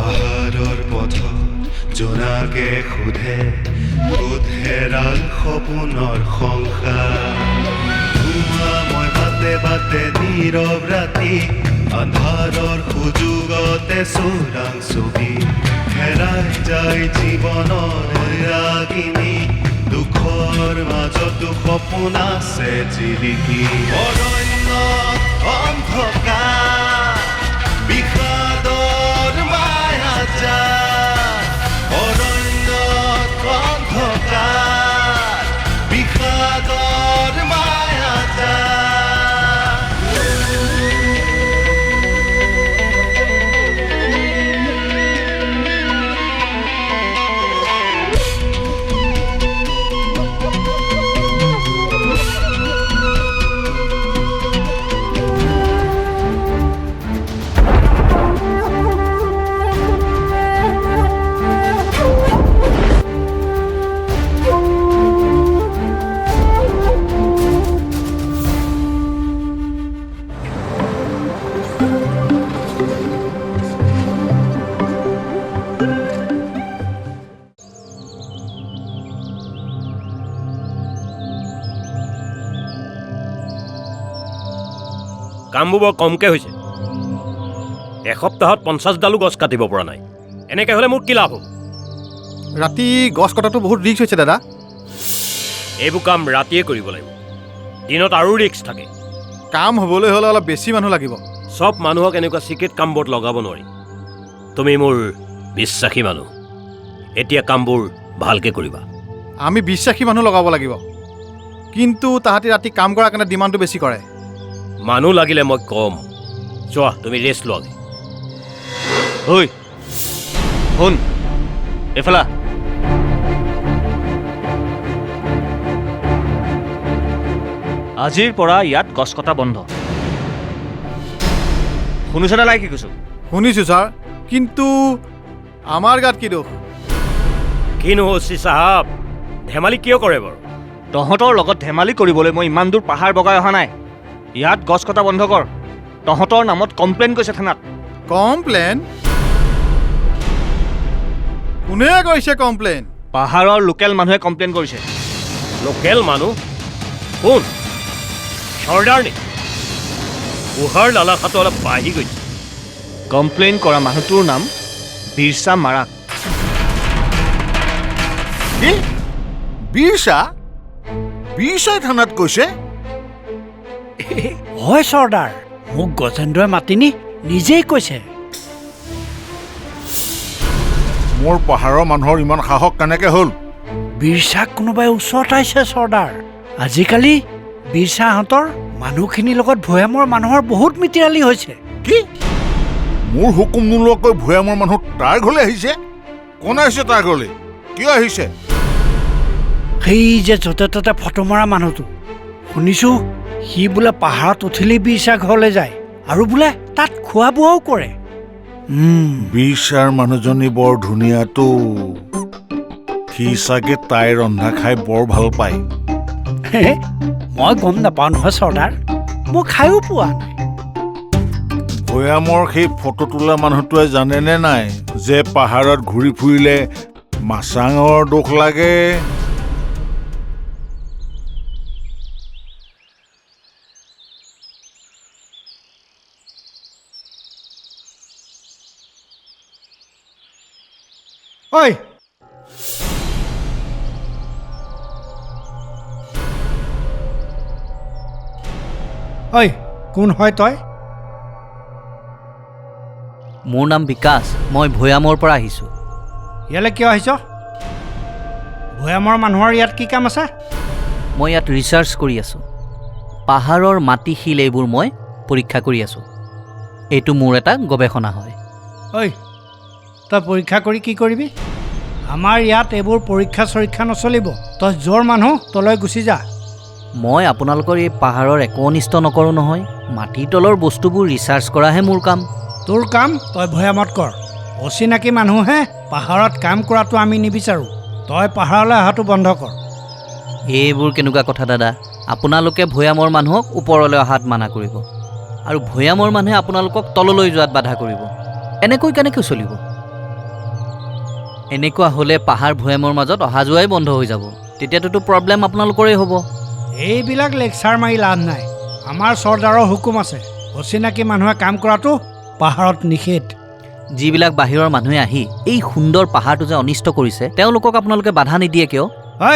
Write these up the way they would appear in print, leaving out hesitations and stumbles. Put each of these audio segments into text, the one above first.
পাহাৰৰ পথত জোনাকে সোধেৰাল সপোনৰ সংসাৰ ধুমুহাময় বাটে বাটে নীৰৱ ৰাতি আন্ধাৰৰ সুযোগতে চোৰাং ছবি হেৰাই যায় জীৱনৰ ৰাগিনী দুখৰ মাজতো সপোন আছে জিলিকি অৰণ্য অন্ধকাৰ বিষাদৰ মায়াজাল অৰণ্য অন্ধকাৰ বিষাদৰ মায়াজাল কামবোৰ বৰ কমকৈ হৈছে। এসপ্তাহত 50ডালো গছ কাটিব পৰা নাই। এনেকৈ হ'লে মোৰ কি লাভ হ'ব? ৰাতি গছ কটাটো বহুত ৰিস্ক হৈছে দাদা। এইবোৰ কাম ৰাতিয়ে কৰিব লাগিব, দিনত আৰু ৰিস্ক থাকে। কাম হ'বলৈ হ'লে অলপ বেছি মানুহ লাগিব। চব মানুহক এনেকুৱা চিক্ৰেট কামবোৰত লগাব নোৱাৰি। তুমি মোৰ বিশ্বাসী মানুহ, এতিয়া কামবোৰ ভালকৈ কৰিবা। আমি বিশ্বাসী মানুহ লগাব লাগিব, কিন্তু তাহাঁতি ৰাতি কাম কৰাৰ কাৰণে ডিমাণ্ডটো বেছি কৰে। মানুহ লাগিলে মই কম। চোৱা, তুমি ৰেষ্ট লোৱা। ঐ শুন, এইফালে আজিৰ পৰা ইয়াত গছ কটা বন্ধ। শুনিছনে নাই কি কৈছো? শুনিছোঁ ছাৰ, কিন্তু আমাৰ গাত কি দোষ? কিনো হৈছে চাহাব, ধেমালি কিয় কৰে বাৰু? তহঁতৰ লগত ধেমালি কৰিবলৈ মই ইমান দূৰ পাহাৰ বগাই অহা নাই। ইয়াত গছ কটা বন্ধ কৰ। তহঁতৰ নামত কমপ্লেইন কৰিছে থানাত। কমপ্লেইন? কোনে কৰিছে কমপ্লেইন? পাহাৰৰ লোকেল মানুহে কমপ্লেইন কৰিছে। লোকেল মানুহ কোন? চৰ্দাৰ নেকি? উহাৰ লালাখাটো অলপ বাঢ়ি গৈছে। কমপ্লেইন কৰা মানুহটোৰ নাম বিৰছা মাৰাক। কি? বিৰছাই থানাত কৈছে? হয় চৰ্দাৰ, মোক গজেন্দ্ৰই মাতিনি নিজেই কৈছে। মোৰ পাহাৰৰ মানুহৰ ইমান সাহস কেনেকে হ'ল? বিৰছাক কোনোবাই ওচৰত আহিছে চৰ্দাৰ। আজিকালি বিৰছাহঁতৰ মানুহখিনিৰ লগত ভৈয়ামৰ মানুহৰ বহুত মিতিৰালি হৈছে। কি? মোৰ হুকুম নোলোৱাকৈ ভৈয়ামৰ মানুহ তাৰ ঘৰলৈ আহিছে? কোন আহিছে তাৰ ঘৰলৈ? কিয় আহিছে? সেই যে য'তে ত'তে ফটো মৰা মানুহটো, শুনিছোঁ সি বোলে পাহাৰত উঠিলেই বিৰছা ঘৰলৈ যায় আৰু বোলে তাত খোৱা বোৱাও কৰে। বিৰছাৰ মানুহজনী বৰ ধুনীয়াতো। সি চাগে তাই ৰন্ধা খাই বৰ ভাল পায়। মই গম নাপাওঁ নহয় চৰ্দাৰ, মই খায়ো পোৱা নাই। ভৈয়ামৰ সেই ফটো তোলা মানুহটোৱে জানেনে নাই যে পাহাৰত ঘূৰি ফুৰিলে মাছাঙৰ দোষ লাগে? ঐ ঐ, কোন হয় তই? মোৰ নাম বিকাশ, মই ভৈয়ামৰ পৰা আহিছোঁ। ইয়ালৈ কিয় আহিছ? ভৈয়ামৰ মানুহৰ ইয়াত কি কাম আছে? মই ইয়াত ৰিচাৰ্চ কৰি আছোঁ। পাহাৰৰ মাটি শিল এইবোৰ মই পৰীক্ষা কৰি আছোঁ। এইটো মোৰ এটা গৱেষণা হয়। ঐ, তই পৰীক্ষা কৰি কি কৰিবি? আমাৰ ইয়াত এইবোৰ পৰীক্ষা চৰীক্ষা নচলিব। তই য'ৰ মানুহ তলৈ গুচি যা। মই আপোনালোকৰ এই পাহাৰৰ একো অনিষ্ট নকৰোঁ নহয়। মাটিৰ তলৰ বস্তুবোৰ ৰিচাৰ্চ কৰাহে মোৰ কাম। তোৰ কাম তই ভৈয়ামত কৰ। অচিনাকি মানুহে পাহাৰত কাম কৰাটো আমি নিবিচাৰোঁ। তই পাহাৰলৈ অহাটো বন্ধ কৰ। এইবোৰ কেনেকুৱা কথা দাদা? আপোনালোকে ভৈয়ামৰ মানুহক ওপৰলৈ অহাত মানা কৰিব আৰু ভৈয়ামৰ মানুহে আপোনালোকক তললৈ যোৱাত বাধা কৰিব। এনেকৈ কেনেকৈ চলিব? এনেকুৱা হ'লে পাহাৰ ভৈয়ামৰ মাজত অহা যোৱাই বন্ধ হৈ যাব। তেতিয়াতো প্ৰব্লেম আপোনালোকৰেই হ'ব। এইবিলাক লেকচাৰ মাৰি লাভ নাই। আমাৰ চৰ্দাৰৰ হুকুম আছে, অচিনাকি মানুহে কাম কৰাটো পাহাৰত নিষেধ। যিবিলাক বাহিৰৰ মানুহে আহি এই সুন্দৰ পাহাৰটো যে অনিষ্ট কৰিছে, তেওঁলোকক আপোনালোকে বাধা নিদিয়ে কিয়? ঐ,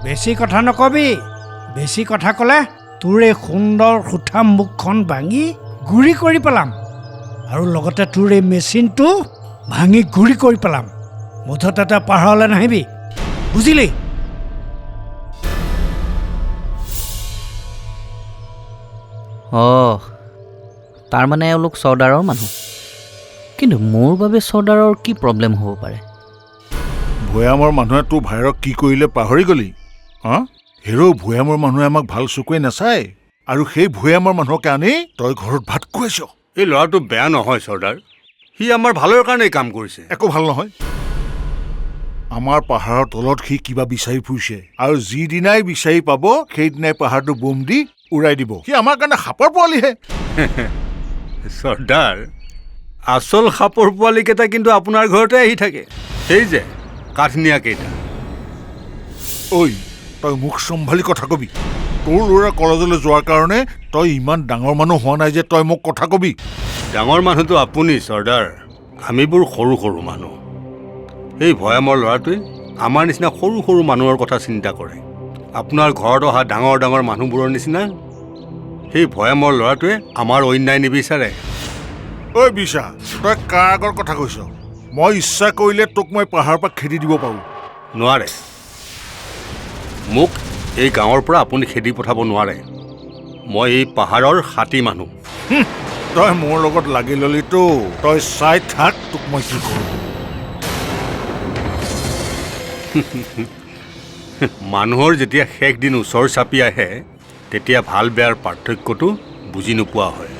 বেছি কথা নকবি। বেছি কথা ক'লে তোৰ এই সুন্দৰ সুঠাম মুখখন ভাঙি গুৰি কৰি পেলাম, আৰু লগতে তোৰ এই মেচিনটো ভাঙি গুৰি কৰি পেলাম। মুঠতে পাহাৰলৈ নাহিবি, বুজিলি? তাৰমানে এওঁলোক চৰ্দাৰৰ মানুহ। কিন্তু মোৰ বাবে চৰ্দাৰৰ কি প্ৰব্লেম হ'ব পাৰে? ভৈয়ামৰ মানুহে তোৰ ভাইৰক কি কৰিলে পাহৰি গলি? হা? হেৰ' ভৈয়ামৰ মানুহে আমাক ভাল চকুৱে নাচায়, আৰু সেই ভৈয়ামৰ মানুহকে আনি তই ঘৰত ভাত খুৱাইছ। এই ল'ৰাটো বেয়া নহয় চৰ্দাৰ, সি আমাৰ ভালৰ কাৰণেই কাম কৰিছে। একো ভাল নহয়। আমাৰ পাহাৰৰ তলত সি কিবা বিচাৰি ফুৰিছে, আৰু যিদিনাই বিচাৰি পাব সেইদিনাই পাহাৰটো বোম দি উৰাই দিব। সি আমাৰ কাৰণে সাপৰ পোৱালিহে। চৰ্দাৰ, আচল সাপৰ পোৱালিকেইটা কিন্তু আপোনাৰ ঘৰতে আহি থাকে, সেই যে কাঠনিয়া কেইটা। ঐ, তই মুখ চম্ভালি কথা কবি। তোৰ ল'ৰা কলেজলৈ যোৱাৰ কাৰণে তই ইমান ডাঙৰ মানুহ হোৱা নাই যে তই মোক কথা কবি। ডাঙৰ মানুহটো আপুনি চৰ্দাৰ, আমিবোৰ সৰু সৰু মানুহ। এই ভৈয়ামৰ ল'ৰাটোৱে আমাৰ নিচিনা সৰু সৰু মানুহৰ কথা চিন্তা কৰে। আপোনাৰ ঘৰত অহা ডাঙৰ ডাঙৰ মানুহবোৰৰ নিচিনা সেই ভৈয়ামৰ ল'ৰাটোৱে আমাৰ অন্যায় নিবিচাৰে। ঐ বিশা, তই কাৰ আগৰ কথা কৈছ? মই ইচ্ছা কৰিলে তোক মই পাহাৰৰ পৰা খেদি দিব পাৰোঁ। নোৱাৰে, মোক এই গাঁৱৰ পৰা আপুনি খেদি পঠাব নোৱাৰে। মই এই পাহাৰৰ হাতী মানুহ। তই মোৰ লগত লাগি ললিতো, তই চাই থাক তোক মই কি কৰোঁ। মানুহৰ যেতিয়া শেষ দিন ওচৰ চাপি আহে, তেতিয়া ভাল বেয়াৰ পাৰ্থক্যটো বুজি নোপোৱা হয়।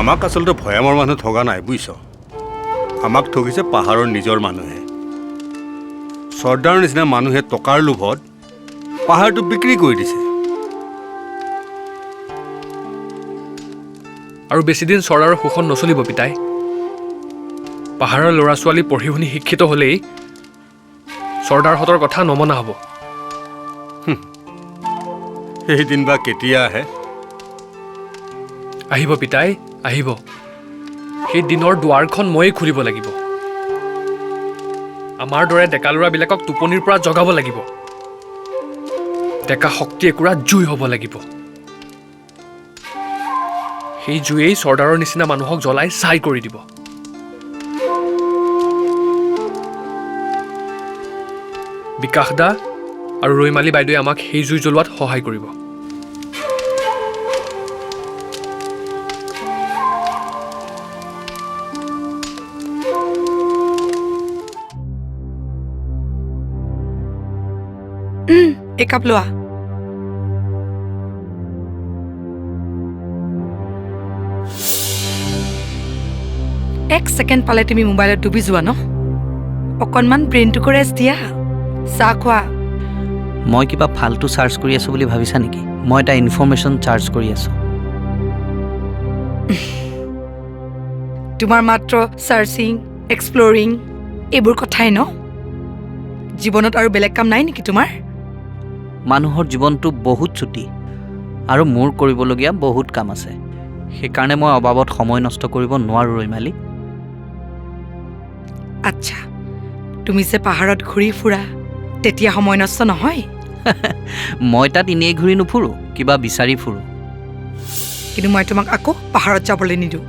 আমাক আচলতে ভৈয়ামৰ মানুহ ঠগা নাই, বুজিছ? আমাক ঠগিছে পাহাৰৰ নিজৰ মানুহে। চৰ্দাৰৰ নিচিনা মানুহে টকাৰ লোভত পাহাৰটো বিক্ৰী কৰি দিছে। আৰু বেছিদিন চৰ্দাৰৰ শোষণ নচলিব পিতাই। পাহাৰৰ ল'ৰা ছোৱালী পঢ়ি শুনি শিক্ষিত হ'লেই চৰ্দাৰহঁতৰ কথা নমনা হ'ব। সেইদিন বা কেতিয়া আহে? আহিব পিতাই, আহিব। সেই দিনৰ দুৱাৰখন ময়েই খুলিব লাগিব। আমাৰ দৰে ডেকা ল'ৰাবিলাকক টোপনিৰ পৰা জগাব লাগিব। ডেকা শক্তি একুৰা জুই হ'ব লাগিব। সেই জুয়েই চৰ্দাৰৰ নিচিনা মানুহক জ্বলাই ছাই কৰি দিব। বিকাশ দা আৰু ৰৈমালী বাইদেৱে আমাক সেই জুই জ্বলোৱাত সহায় কৰিব। একাপ লোৱা। এক ছেকেণ্ড পালে তুমি মোবাইলত ডুবি যোৱা ন? অকণমান ব্ৰেইনটোকো ৰেষ্ট দিয়া। চাহ খোৱা। মই কিবা ফাল্টু চাৰ্চ কৰি আছোঁ বুলি ভাবিছা নেকি? মই এটা ইনফৰ্মেশ্যন চাৰ্জ কৰি আছোঁ। তোমাৰ মাত্ৰ চাৰ্চিং, এক্সপ্ল'ৰিং এইবোৰ কথাই ন? জীৱনত আৰু বেলেগ কাম নাই নেকি তোমাৰ? মানুহৰ জীৱনটো বহুত চুটি, আৰু মোৰ কৰিবলগীয়া বহুত কাম আছে। সেইকাৰণে মই অবাবত সময় নষ্ট কৰিব নোৱাৰোঁ ৰৈমালী। আচ্ছা, তুমি যে পাহাৰত ঘূৰি ফুৰা, তেতিয়া সময় নষ্ট নহয়? মই তাত এনেই ঘূৰি নুফুৰোঁ, কিবা বিচাৰি ফুৰোঁ। কিন্তু মই তোমাক আকৌ পাহাৰত যাবলৈ নিদিওঁ।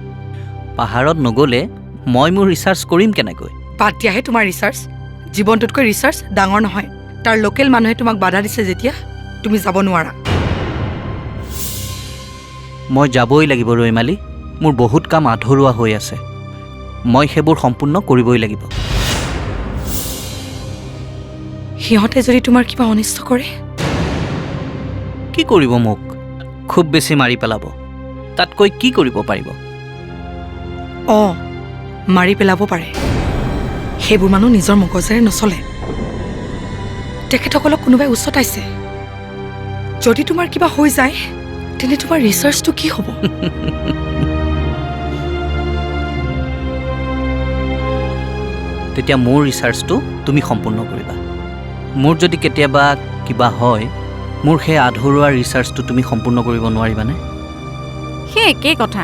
পাহাৰত নগ'লে মই মোৰ ৰিচাৰ্চ কৰিম কেনেকৈ? বাদ দিয়াহে তোমাৰ ৰিচাৰ্চ। জীৱনটোতকৈ ৰিচাৰ্চ ডাঙৰ নহয়। তাৰ লোকেল মানুহে তোমাক বাধা দিছে যেতিয়া তুমি যাব নোৱাৰা। মই যাবই লাগিব ৰৈমালী। মোৰ বহুত কাম আধৰুৱা হৈ আছে। মই সেইবোৰ সম্পূৰ্ণ কৰিবই লাগিব। সিহঁতে যদি তোমাৰ কিবা অনিষ্ট কৰে? কি কৰিব মোক? খুব বেছি মাৰি পেলাব। তাতকৈ কি কৰিব পাৰিব? অঁ, মাৰি পেলাব পাৰে। সেইবোৰ মানুহ নিজৰ মগজেৰে নচলে। তেখেতসকলক কোনোবাই উচতাইছে। যদি তোমাৰ কিবা হৈ যায় তেন্তে তোমাৰ ৰিচাৰ্চটো কি হ'ব? তেতিয়া মোৰ ৰিচাৰ্চটো তুমি সম্পূৰ্ণ কৰিবা। মোৰ যদি কেতিয়াবা কিবা হয়, মোৰ সেই আধৰুৱা ৰিচাৰ্চটো তুমি সম্পূৰ্ণ কৰিব নোৱাৰিবানে? সেই একেই কথা।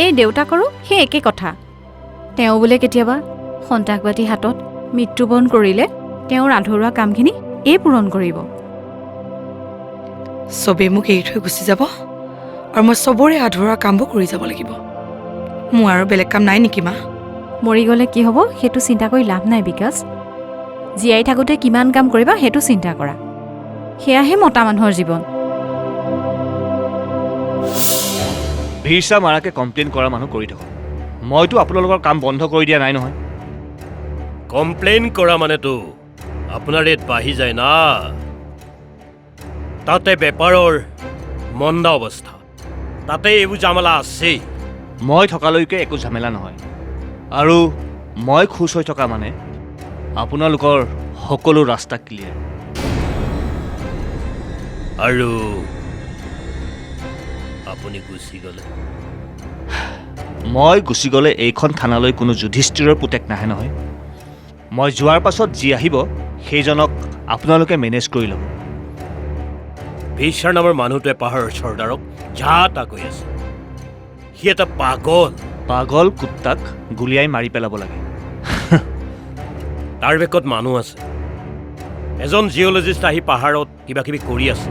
এই দেউতাকৰো সেই একেই কথা। তেওঁ বোলে কেতিয়াবা সন্ত্ৰাসবাদী হাতত মৃত্যুবৰণ কৰিলে তেওঁৰ আধৰুৱা কামখিনি এই পূৰণ কৰিব। চবেই মোক এৰি থৈ গুচি যাব আৰু মই চবৰে আধৰুৱা কামবোৰ কৰি যাব লাগিব। মোৰ আৰু বেলেগ কাম নাই নেকি মা? মৰি গ'লে কি হ'ব সেইটো চিন্তা কৰি লাভ নাই বিকাশ। জীয়াই থাকোঁতে কিমান কাম কৰিবা সেইটো চিন্তা কৰা। সেয়াহে মতা মানুহৰ জীৱন। ভিৰচা মাৰাকে কমপ্লেইন কৰা মানুহ কৰি থাকক। মইতো আপোনালোকৰ কাম বন্ধ কৰি দিয়া নাই নহয়। কমপ্লেইন কৰা মানেতো আপোনাৰ ৰেট বাঢ়ি যায় না। তাতে বেপাৰৰ মন্দা অৱস্থা, তাতে এইবোৰ জামেলা আছেই। মই থকালৈকে একো ঝামেলা নহয়। আৰু মই খুচ হৈ থকা মানে আপোনালোকৰ সকলো ৰাস্তা ক্লিয়াৰ। আৰু আপুনি গুচি গ'লে? মই গুচি গ'লে এইখন থানালৈ কোনো যুধিষ্ঠিৰৰ পুতেক নাহে নহয়। মই যোৱাৰ পাছত যি আহিব সেইজনক আপোনালোকে মেনেজ কৰি ল'ব। ভিৰচাৰ নামৰ মানুহটোৱে পাহাৰৰ চৰ্দাৰক যা তা কৈ আছে। সি এটা পাগল। পাগল কুত্তাক গুলিয়াই মাৰি পেলাব লাগে। তাৰ বেকত মানুহ আছে। এজন জিঅ'লজিষ্ট আহি পাহাৰত কিবা কিবি কৰি আছে।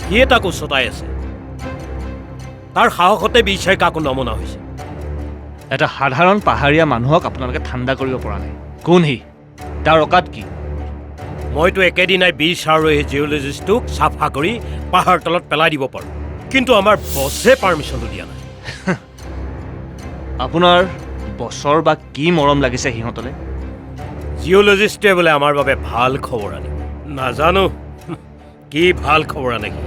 সিয়ে তাক উচতাই আছে। তাৰ সাহসতে বিচাৰি কাকো নমনা হৈছে। এটা সাধাৰণ পাহাৰীয়া মানুহক আপোনালোকে ঠাণ্ডা কৰিব পৰা নাই। কোন সি? তাৰ অকাত কি? মইতো একেদিনাই বিচাৰ আৰু এই জিঅ'লজিষ্টটোক চাফা কৰি পাহাৰ তলত পেলাই দিব পাৰোঁ, কিন্তু আমাৰ বছে পাৰ্মিশ্যনটো দিয়া নাই। আপোনাৰ বছৰ বা কি মৰম লাগিছে সিহঁতলৈ? জিঅ'লজিষ্টটোৱে বোলে আমাৰ বাবে ভাল খবৰ আনে। নাজানো কি ভাল খবৰ আনে কি।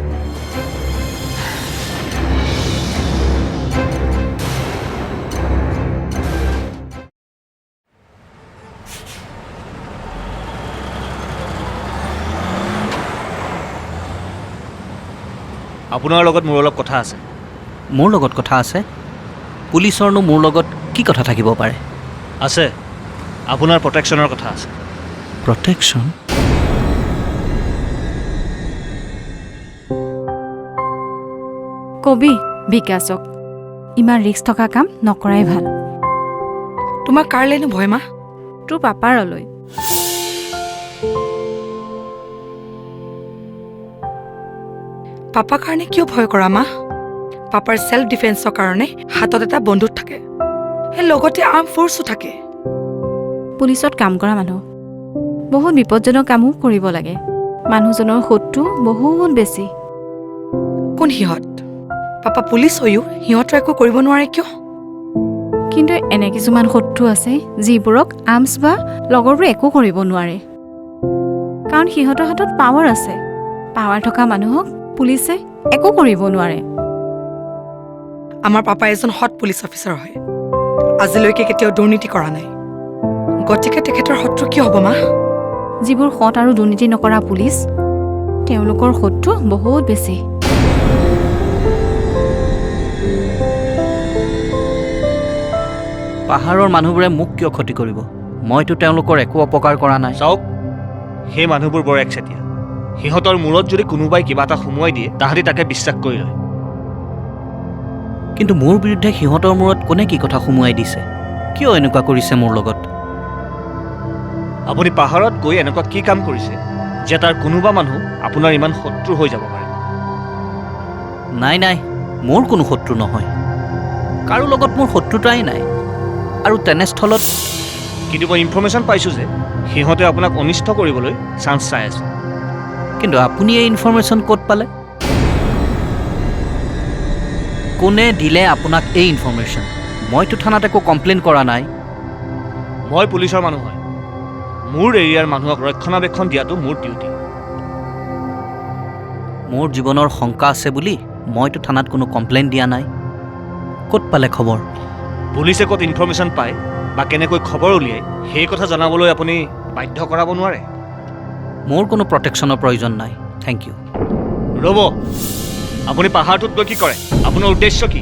আপোনাৰ লগত মোৰ অলপ কথা আছে। মোৰ লগত কথা আছে? পুলিচৰনো মোৰ লগত কি কথা থাকিব পাৰে? আছে, আপোনাৰ প্ৰটেকশ্যনৰ কথা আছে। প্ৰটেকশ্যন? কবি বিকাশক ইমান ৰিস্ক থকা কাম নকৰাই ভাল। তোমাৰ কাৰলৈনো ভয় মা? তোৰ পাপাৰলৈ। পাপাৰ কাৰণে কিয় ভয় কৰা মা? পাপাৰ ছেল্ফ ডিফেন্সৰ কাৰণে হাতত এটা বন্দুক থাকে, সেই লগতে আৰ্ম ফ'ৰ্চো থাকে। পুলিচত কাম কৰা মানুহ বহুত বিপদজনক কামো কৰিব লাগে। মানুহজনৰ শত্ৰু বহুত বেছি। কোন সিহঁত? পাপা পুলিচ হৈও সিহঁতৰ একো কৰিব নোৱাৰে কিয়? কিন্তু এনে কিছুমান শত্ৰু আছে যিবোৰক আৰ্মছ বা লগৰবোৰে একো কৰিব নোৱাৰে, কাৰণ সিহঁতৰ হাতত পাৱাৰ আছে। পাৱাৰ থকা মানুহক পুলিচে একো কৰিব নোৱাৰে। আমাৰ পাপা এজন হট পুলিচ অফিচাৰ হয়, আজিলৈকে কেতিয়াও দুৰ্নীতি কৰা নাই। গতিকে তেখেতৰ শত্ৰু কিয় হ'ব মা? যিবোৰ সৎ আৰু দুৰ্নীতি নকৰা পুলিচ, তেওঁলোকৰ শত্ৰু বহুত বেছি। পাহাৰৰ মানুহবোৰে মোক কিয় ক্ষতি কৰিব? মইতো তেওঁলোকৰ একো অপকাৰ কৰা নাই। চাওক, সেই মানুহবোৰ বৰ একচেতিয়া। সিহঁতৰ মূৰত যদি কোনোবাই কিবা এটা সোমোৱাই দিয়ে তাহাঁতি তাকে বিশ্বাস কৰি লয়। কিন্তু মোৰ বিৰুদ্ধে সিহঁতৰ মূৰত কোনে কি কথা সোমোৱাই দিছে? কিয় এনেকুৱা কৰিছে মোৰ লগত? আপুনি পাহাৰত গৈ এনেকুৱা কি কাম কৰিছে যে তাৰ কোনোবা মানুহ আপোনাৰ ইমান শত্ৰু হৈ যাব পাৰে? নাই নাই, মোৰ কোনো শত্ৰু নহয়। কাৰো লগত মোৰ শত্ৰুতাই নাই। আৰু তেনেস্থলত কিন্তু মই ইনফৰ্মেশ্যন পাইছোঁ যে সিহঁতে আপোনাক অনিষ্ট কৰিবলৈ চান্স চাই আছে। কিন্তু আপুনি এই ইনফৰ্মেশ্যন ক'ত পালে? কোনে দিলে আপোনাক এই ইনফৰমেশ্যন? মইতো থানাত একো কমপ্লেইন কৰা নাই। মই পুলিচৰ মানুহ হয়। মোৰ এৰিয়াৰ মানুহক ৰক্ষণাবেক্ষণ দিয়াটো মোৰ ডিউটি। মোৰ জীৱনৰ শংকা আছে বুলি মইতো থানাত কোনো কমপ্লেইন দিয়া নাই। ক'ত পালে খবৰ? পুলিচে ক'ত ইনফৰমেশ্যন পায় বা কেনেকৈ খবৰ উলিয়ায় সেই কথা জনাবলৈ আপুনি বাধ্য কৰাব নোৱাৰে। মোৰ কোনো প্ৰটেকশ্যনৰ প্ৰয়োজন নাই, থেংক ইউ। ৰ'ব, আপুনি পাহাৰটোত গৈ কি কৰে? আপোনাৰ উদ্দেশ্য কি?